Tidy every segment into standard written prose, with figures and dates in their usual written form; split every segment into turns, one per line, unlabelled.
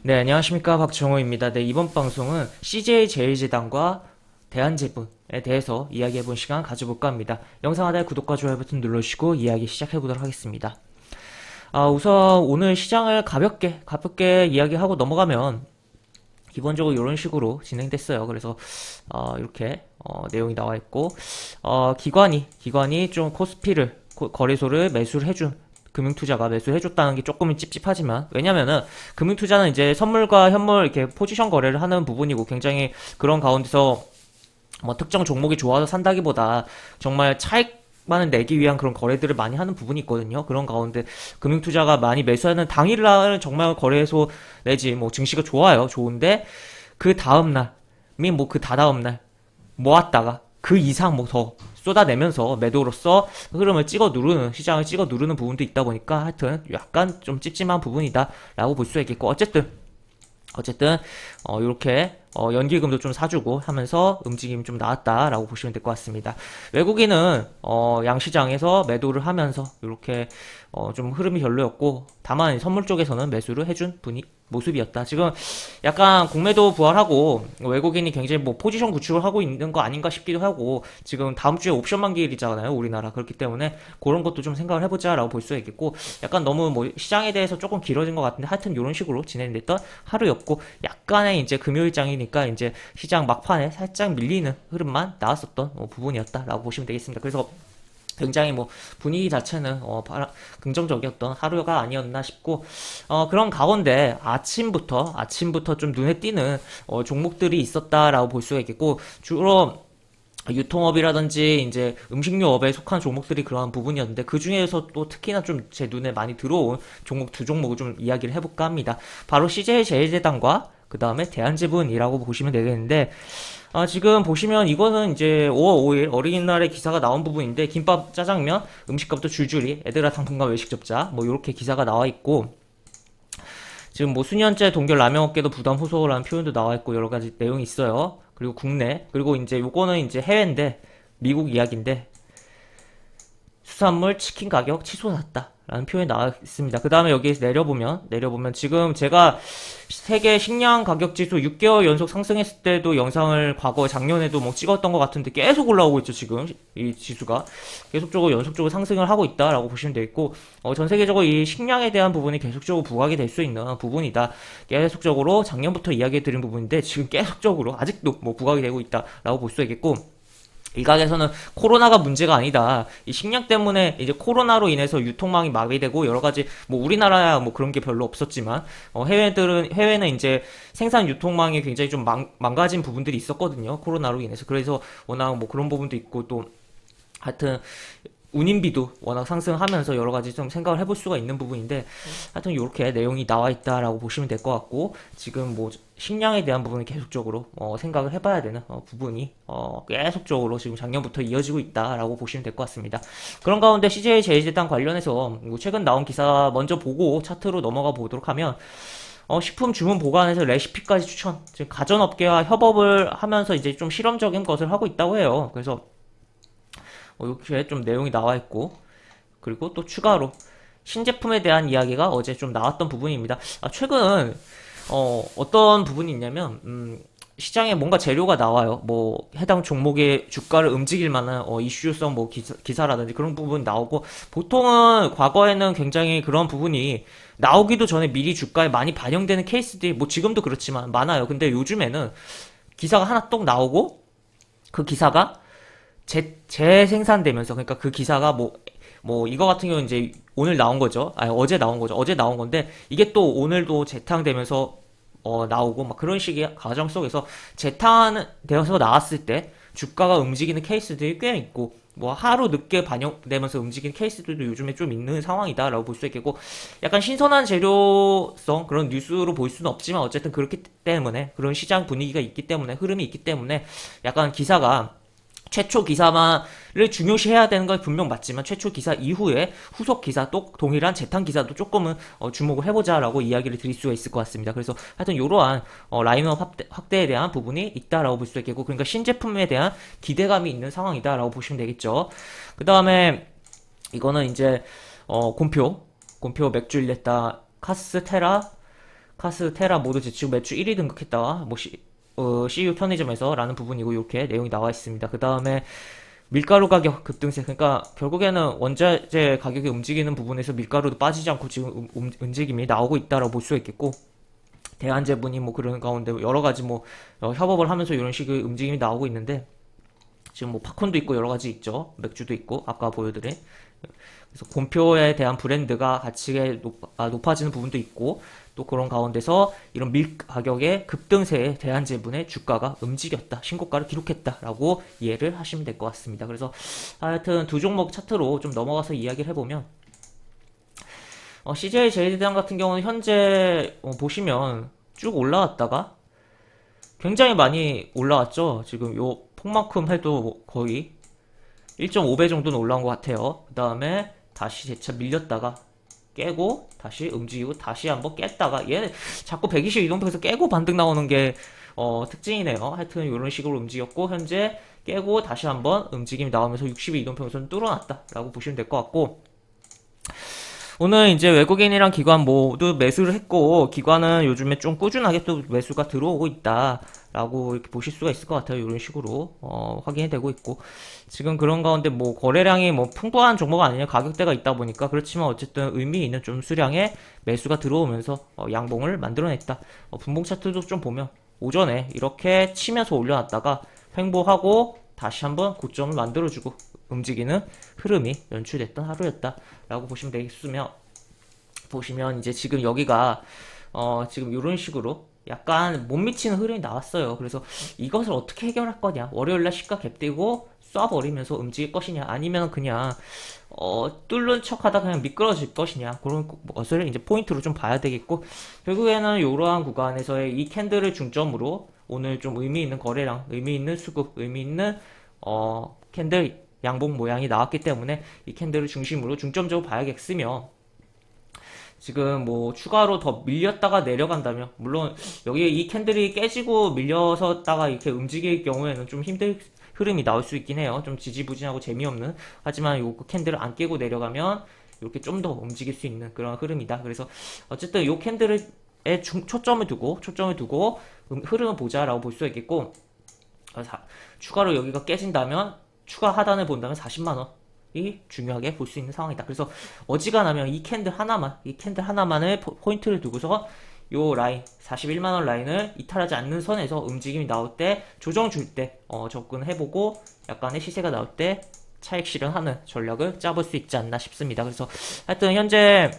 네, 안녕하십니까. 박정호입니다. 네, 이번 방송은 CJ 제일제당과 대한제분에 대해서 이야기해본 시간 가져볼까 합니다. 영상 하단에 구독과 좋아요 버튼 눌러주시고 이야기 시작해보도록 하겠습니다. 우선 오늘 시장을 가볍게 이야기하고 넘어가면 기본적으로 이런 식으로 진행됐어요. 그래서 이렇게 내용이 나와 있고 기관이 좀 코스피를 거래소를 매수를 해준 금융투자가 매수해줬다는 게 조금은 찝찝하지만 왜냐면은 금융투자는 이제 선물과 현물 이렇게 포지션 거래를 하는 부분이고 굉장히 그런 가운데서 뭐 특정 종목이 좋아서 산다기보다 정말 차익만을 내기 위한 그런 거래들을 많이 하는 부분이 있거든요. 그런 가운데 금융투자가 많이 매수하는 당일날 정말 거래소 내지 뭐 증시가 좋은데 그 다음날 및 뭐 그 다다음날 모았다가 그 이상 뭐 더 쏟아내면서 매도로서 흐름을 시장을 찍어 누르는 부분도 있다 보니까 하여튼 약간 좀 찝찝한 부분이다라고 볼 수 있겠고 어쨌든 이렇게 연기금도 좀 사주고 하면서 움직임이 좀 나왔다라고 보시면 될 것 같습니다. 외국인은 양시장에서 매도를 하면서 이렇게 좀 흐름이 별로였고 다만 선물 쪽에서는 매수를 해준 모습이었다. 지금 약간 공매도 부활하고 외국인이 굉장히 뭐 포지션 구축을 하고 있는 거 아닌가 싶기도 하고 지금 다음 주에 옵션 만기일이잖아요, 우리나라. 그렇기 때문에 그런 것도 좀 생각을 해보자라고 볼 수 있겠고 약간 너무 뭐 시장에 대해서 조금 길어진 것 같은데 하여튼 이런 식으로 진행됐던 하루였고 약간의 이제 금요일장이니까 이제 시장 막판에 살짝 밀리는 흐름만 나왔었던 부분이었다라고 보시면 되겠습니다. 그래서 굉장히 뭐 분위기 자체는 긍정적이었던 하루가 아니었나 싶고 그런 가운데 아침부터 좀 눈에 띄는 종목들이 있었다라고 볼 수가 있겠고 주로 유통업이라든지 이제 음식료업에 속한 종목들이 그러한 부분이었는데 그 중에서 또 특히나 좀 제 눈에 많이 들어온 종목 두 종목을 좀 이야기를 해볼까 합니다. 바로 CJ 제일제당과 그 다음에 대한제분이라고 보시면 되겠는데 지금 보시면 이거는 이제 5월 5일 어린이날에 기사가 나온 부분인데 김밥, 짜장면, 음식값도 줄줄이 애들아 당분간 외식 접자 뭐 이렇게 기사가 나와 있고 지금 뭐 수년째 동결 라면업계도 부담 호소라는 표현도 나와 있고 여러 가지 내용이 있어요. 그리고 국내 그리고 이제 요거는 이제 해외인데 미국 이야기인데 수산물 치킨 가격 치솟았다 라는 표현이 나와 있습니다. 그 다음에 여기에서 내려보면 지금 제가 세계 식량 가격 지수 6개월 연속 상승했을 때도 영상을 과거 작년에도 뭐 찍었던 것 같은데 계속 올라오고 있죠. 지금 이 지수가 계속적으로 연속적으로 상승을 하고 있다라고 보시면 되겠고 전 세계적으로 이 식량에 대한 부분이 계속적으로 부각이 될 수 있는 부분이다. 계속적으로 작년부터 이야기해 드린 부분인데 지금 계속적으로 아직도 뭐 부각이 되고 있다라고 볼 수 있겠고 일각에서는 코로나가 문제가 아니다. 이 식량 때문에 이제 코로나로 인해서 유통망이 마비되고 여러 가지 뭐 우리나라야 뭐 그런 게 별로 없었지만 해외는 이제 생산 유통망이 굉장히 좀 망가진 부분들이 있었거든요. 코로나로 인해서. 그래서 워낙 뭐 그런 부분도 있고 또 하여튼 운임비도 워낙 상승하면서 여러 가지 좀 생각을 해볼 수가 있는 부분인데 하여튼 이렇게 내용이 나와 있다라고 보시면 될 것 같고 지금 뭐 식량에 대한 부분은 계속적으로 생각을 해봐야 되는 부분이 계속적으로 지금 작년부터 이어지고 있다라고 보시면 될 것 같습니다. 그런 가운데 CJ 제일제당 관련해서 최근 나온 기사 먼저 보고 차트로 넘어가 보도록 하면 식품 주문 보관에서 레시피까지 추천 지금 가전업계와 협업을 하면서 이제 좀 실험적인 것을 하고 있다고 해요. 그래서 이렇게 좀 내용이 나와 있고 그리고 또 추가로 신제품에 대한 이야기가 어제 좀 나왔던 부분입니다. 최근 어떤 부분이 있냐면 시장에 뭔가 재료가 나와요. 뭐 해당 종목의 주가를 움직일 만한 이슈성 뭐 기사라든지 그런 부분 나오고 보통은 과거에는 굉장히 그런 부분이 나오기도 전에 미리 주가에 많이 반영되는 케이스들이 뭐 지금도 그렇지만 많아요. 근데 요즘에는 기사가 하나 똑 나오고 그 기사가 재생산되면서 그러니까 그 기사가 이거 같은 경우는 이제 오늘 나온 거죠. 아니 어제 나온 거죠. 어제 나온 건데 이게 또 오늘도 재탕되면서 나오고 막 그런 식의 과정 속에서 재탕되어서 나왔을 때 주가가 움직이는 케이스들이 꽤 있고 뭐 하루 늦게 반영되면서 움직이는 케이스들도 요즘에 좀 있는 상황이다라고 볼 수 있겠고 약간 신선한 재료성 그런 뉴스로 볼 수는 없지만 어쨌든 그렇기 때문에 그런 시장 분위기가 있기 때문에 흐름이 있기 때문에 약간 기사가 최초 기사만을 중요시해야 되는 건 분명 맞지만 최초 기사 이후에 후속 기사 또 동일한 재탕 기사도 조금은 주목을 해보자라고 이야기를 드릴 수가 있을 것 같습니다. 그래서 하여튼 이러한 라인업 확대에 대한 부분이 있다라고 볼 수 있겠고 그러니까 신제품에 대한 기대감이 있는 상황이다라고 보시면 되겠죠. 그 다음에 이거는 이제 곰표 맥주 일레타 카스테라 카스테라 모두 제치고 매출 1위 등극했다. 뭐 CU 편의점에서 라는 부분이고 이렇게 내용이 나와 있습니다. 그 다음에 밀가루 가격 급등세. 그러니까 결국에는 원자재 가격이 움직이는 부분에서 밀가루도 빠지지 않고 지금 움직임이 나오고 있다라고 볼 수가 있겠고, 대한제분이 뭐 그런 가운데 여러 가지 뭐 협업을 하면서 이런 식의 움직임이 나오고 있는데, 지금 뭐 팝콘도 있고 여러 가지 있죠. 맥주도 있고 아까 보여드린. 그래서 곰표에 대한 브랜드가 가치가 높아지는 부분도 있고, 또 그런 가운데서 이런 밀 가격의 급등세에 대한제분의 주가가 움직였다, 신고가를 기록했다라고 이해를 하시면 될 것 같습니다. 그래서 하여튼 두 종목 차트로 좀 넘어가서 이야기를 해보면, CJ 제일제당 같은 경우는 현재 보시면 쭉 올라왔다가 굉장히 많이 올라왔죠. 지금 요 폭만큼 해도 거의 1.5배 정도는 올라온 것 같아요. 그 다음에 다시 재차 밀렸다가 깨고 다시 움직이고 다시 한번 깼다가, 얘 자꾸 120 이동평에서 깨고 반등 나오는 게 특징이네요. 하여튼 이런 식으로 움직였고, 현재 깨고 다시 한번 움직임이 나오면서 60의 이동평선을 뚫어놨다라고 보시면 될 것 같고, 오늘 이제 외국인이랑 기관 모두 매수를 했고, 기관은 요즘에 좀 꾸준하게 또 매수가 들어오고 있다라고 이렇게 보실 수가 있을 것 같아요. 이런 식으로 확인이 되고 있고, 지금 그런 가운데 뭐 거래량이 뭐 풍부한 종목 아니냐, 가격대가 있다 보니까. 그렇지만 어쨌든 의미 있는 좀 수량의 매수가 들어오면서 양봉을 만들어냈다. 분봉 차트도 좀 보면 오전에 이렇게 치면서 올려놨다가 횡보하고 다시 한번 고점을 만들어주고 움직이는 흐름이 연출됐던 하루였다 라고 보시면 되겠으며, 보시면 이제 지금 여기가 지금 이런 식으로 약간 못 미치는 흐름이 나왔어요. 그래서 이것을 어떻게 해결할 거냐, 월요일날 시가 갭 띄고 쏴버리면서 움직일 것이냐, 아니면 그냥 뚫는 척하다 그냥 미끄러질 것이냐, 그런 것을 이제 포인트로 좀 봐야 되겠고, 결국에는 이러한 구간에서의 이 캔들을 중점으로 오늘 좀 의미 있는 거래량, 의미 있는 수급, 의미 있는 캔들 양봉 모양이 나왔기 때문에 이 캔들을 중심으로 중점적으로 봐야겠으며, 지금 뭐 추가로 더 밀렸다가 내려간다면, 물론 여기 이 캔들이 깨지고 밀려서다가 이렇게 움직일 경우에는 좀 힘들 흐름이 나올 수 있긴 해요. 좀 지지부진하고 재미없는. 하지만 요 캔들을 안 깨고 내려가면 이렇게 좀 더 움직일 수 있는 그런 흐름이다. 그래서 어쨌든 요 캔들에 초점을 두고 흐름을 보자라고 볼 수 있겠고, 추가로 여기가 깨진다면 추가 하단을 본다면 40만원이 중요하게 볼 수 있는 상황이다. 그래서 어지간하면 이 캔들 하나만을 포인트를 두고서 요 라인 41만원 라인을 이탈하지 않는 선에서 움직임이 나올 때, 조정 줄 때 접근해보고 약간의 시세가 나올 때 차익 실현하는 전략을 짜볼 수 있지 않나 싶습니다. 그래서 하여튼 현재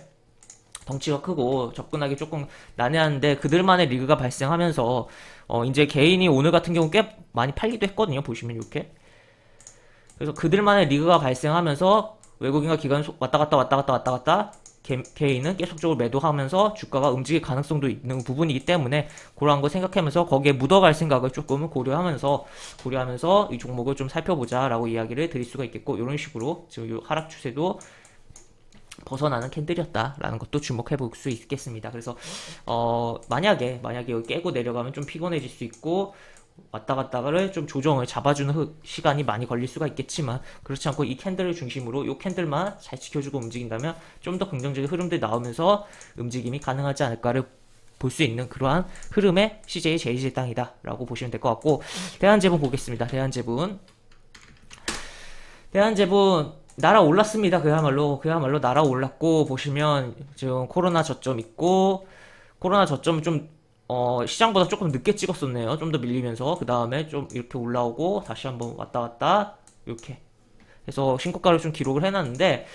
덩치가 크고 접근하기 조금 난해한데, 그들만의 리그가 발생하면서 이제 개인이 오늘 같은 경우 꽤 많이 팔기도 했거든요. 보시면 이렇게. 그래서 그들만의 리그가 발생하면서 외국인과 기관 왔다 갔다 개인은 계속적으로 매도하면서 주가가 움직일 가능성도 있는 부분이기 때문에, 그러한 거 생각하면서 거기에 묻어갈 생각을 조금 고려하면서 이 종목을 좀 살펴보자 라고 이야기를 드릴 수가 있겠고, 이런 식으로 지금 이 하락 추세도 벗어나는 캔들이었다 라는 것도 주목해 볼 수 있겠습니다. 그래서 만약에 여기 깨고 내려가면 좀 피곤해질 수 있고, 왔다 갔다를 좀 조정을 잡아주는 시간이 많이 걸릴 수가 있겠지만, 그렇지 않고 이 캔들을 중심으로 이 캔들만 잘 지켜주고 움직인다면 좀 더 긍정적인 흐름들이 나오면서 움직임이 가능하지 않을까를 볼 수 있는 그러한 흐름의 CJ 제일제당이다 라고 보시면 될 것 같고, 대한제분 보겠습니다. 대한제분 날아올랐습니다. 그야말로 날아올랐고, 보시면 지금 코로나 저점 있고, 코로나 저점 좀 시장보다 조금 늦게 찍었었네요. 좀 더 밀리면서 그 다음에 좀 이렇게 올라오고 다시 한번 왔다 갔다 이렇게 해서 신고가를 좀 기록을 해놨는데,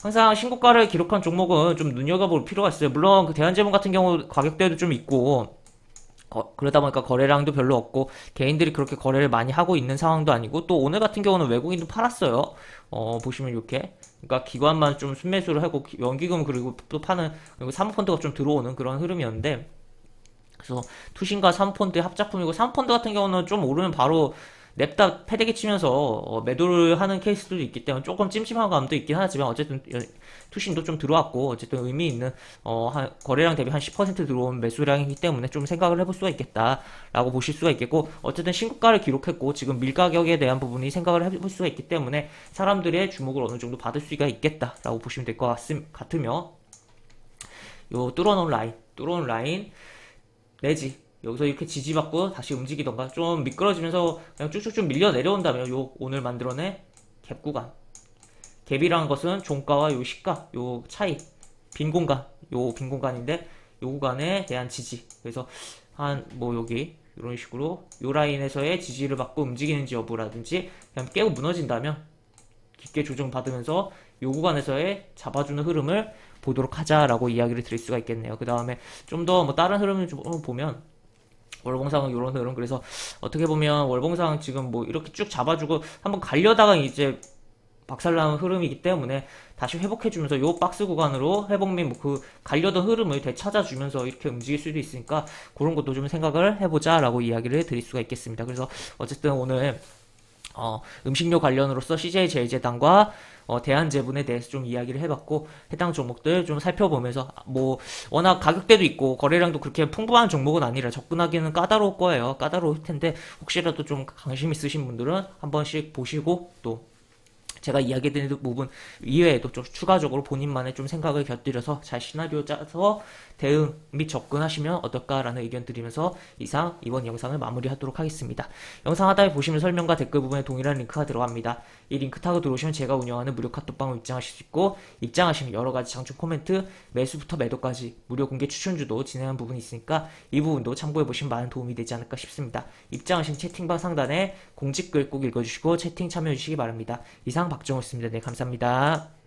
항상 신고가를 기록한 종목은 좀 눈여겨볼 필요가 있어요. 물론 그 대한제분 같은 경우 가격대도 좀 있고, 그러다 보니까 거래량도 별로 없고 개인들이 그렇게 거래를 많이 하고 있는 상황도 아니고, 또 오늘 같은 경우는 외국인도 팔았어요. 보시면 이렇게, 그러니까 기관만 좀 순매수를 하고 연기금 그리고 또 파는, 그리고 사모펀드가 좀 들어오는 그런 흐름이었는데, 그래서 투신과 사모펀드의 합작품이고, 사모펀드 같은 경우는 좀 오르면 바로 냅다 패대기 치면서 매도를 하는 케이스도 있기 때문에 조금 찜찜한 감도 있긴 하지만, 어쨌든 투신도 좀 들어왔고, 어쨌든 의미 있는 거래량 대비 한 10% 들어온 매수량이기 때문에 좀 생각을 해볼 수가 있겠다라고 보실 수가 있겠고, 어쨌든 신고가를 기록했고 지금 밀가격에 대한 부분이 생각을 해볼 수가 있기 때문에 사람들의 주목을 어느 정도 받을 수가 있겠다라고 보시면 될 것 같으며, 요 뚫어놓은 라인 내지 여기서 이렇게 지지받고 다시 움직이던가 좀 미끄러지면서 그냥 쭉쭉쭉 밀려 내려온다면 요 오늘 만들어낸 갭 구간, 갭이라는 것은 종가와 요 시가 요 차이, 빈 공간, 요 빈 공간인데 요 구간에 대한 지지. 그래서 한 뭐 여기 이런 식으로 요 라인에서의 지지를 받고 움직이는지 여부라든지 그냥 깨고 무너진다면 깊게 조정받으면서 요 구간에서의 잡아주는 흐름을 보도록 하자라고 이야기를 드릴 수가 있겠네요. 그 다음에 좀 더 뭐 다른 흐름을 좀 보면 월봉상은 이런 흐름. 그래서 어떻게 보면 월봉상 지금 뭐 이렇게 쭉 잡아주고 한번 가려다가 이제 박살나는 흐름이기 때문에 다시 회복해주면서 요 박스 구간으로 회복 및 뭐 그 가려던 흐름을 되찾아주면서 이렇게 움직일 수도 있으니까 그런 것도 좀 생각을 해보자라고 이야기를 드릴 수가 있겠습니다. 그래서 어쨌든 오늘 음식료 관련으로서 CJ제일제당과 대한제분에 대해서 좀 이야기를 해봤고 해당 종목들 좀 살펴보면서 뭐 워낙 가격대도 있고 거래량도 그렇게 풍부한 종목은 아니라 접근하기는 까다로울 거예요. 까다로울 텐데 혹시라도 좀 관심 있으신 분들은 한 번씩 보시고 또 제가 이야기드린 부분 이외에도 좀 추가적으로 본인만의 좀 생각을 곁들여서 잘 시나리오 짜서 대응 및 접근하시면 어떨까라는 의견 드리면서 이상 이번 영상을 마무리하도록 하겠습니다. 영상 하단에 보시면 설명과 댓글 부분에 동일한 링크가 들어갑니다. 이 링크 타고 들어오시면 제가 운영하는 무료 카톡방을 입장하실 수 있고 입장하시면 여러가지 장중 코멘트, 매수부터 매도까지 무료 공개 추천주도 진행한 부분이 있으니까 이 부분도 참고해보시면 많은 도움이 되지 않을까 싶습니다. 입장하신 채팅방 상단에 공지글 꼭 읽어주시고 채팅 참여해주시기 바랍니다. 이상 박정호였습니다. 네, 감사합니다.